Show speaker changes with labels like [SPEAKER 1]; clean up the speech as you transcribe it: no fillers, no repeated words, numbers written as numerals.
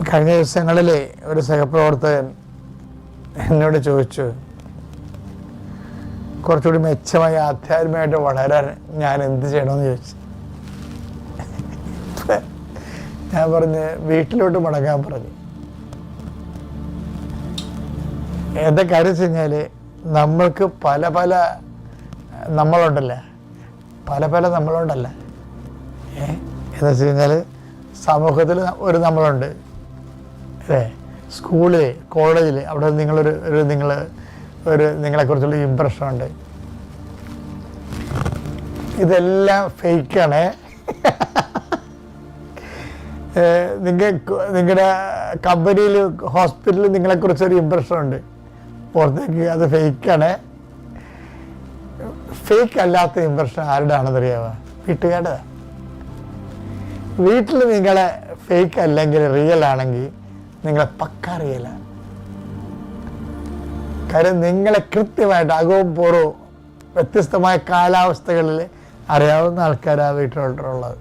[SPEAKER 1] കഴിഞ്ഞ ദിവസങ്ങളിൽ ഒരു സഹപ്രവർത്തകൻ എന്നോട് ചോദിച്ചു, കുറച്ചുകൂടി മെച്ചമായി ആധ്യാത്മികമായിട്ട് വളരാൻ ഞാൻ എന്ത് ചെയ്യണമെന്ന് ചോദിച്ചു. ഞാൻ പറഞ്ഞ് വീട്ടിലോട്ട് മടങ്ങാൻ പറഞ്ഞു. എന്താ കാര്യം വെച്ച് കഴിഞ്ഞാൽ നമ്മൾക്ക് പല പല നമ്മളുണ്ടല്ലോ, നമ്മളുണ്ടല്ലോ. എന്താ വെച്ച് കഴിഞ്ഞാൽ സമൂഹത്തിൽ ഒരു നമ്മളുണ്ട്, അല്ലേ? സ്കൂളിൽ, കോളേജിൽ, അവിടെ നിങ്ങളെക്കുറിച്ചുള്ള ഇമ്പ്രഷനുണ്ട്. ഇതെല്ലാം ഫേക്കാണ്. നിങ്ങളുടെ കമ്പനിയിൽ, ഹോസ്പിറ്റലിൽ നിങ്ങളെക്കുറിച്ചൊരു ഇമ്പ്രഷനുണ്ട്, പുറത്തേക്ക് അത് ഫേക്കാണ്. ഫേക്ക് അല്ലാത്ത ഇമ്പ്രഷൻ ആരുടെ ആണെന്നറിയാമോ? വീട്ടുകാരുടെ. വീട്ടിൽ നിങ്ങളെ ഫേക്ക് അല്ലെങ്കിൽ റിയൽ ആണെങ്കിൽ നിങ്ങളെ പക്ക റിയലാണ്. കാര്യം നിങ്ങളെ കൃത്യമായിട്ട് അകവും പുറവും വ്യത്യസ്തമായ കാലാവസ്ഥകളിൽ അറിയാവുന്ന ആൾക്കാരാണ് വീട്ടിലുള്ളത്.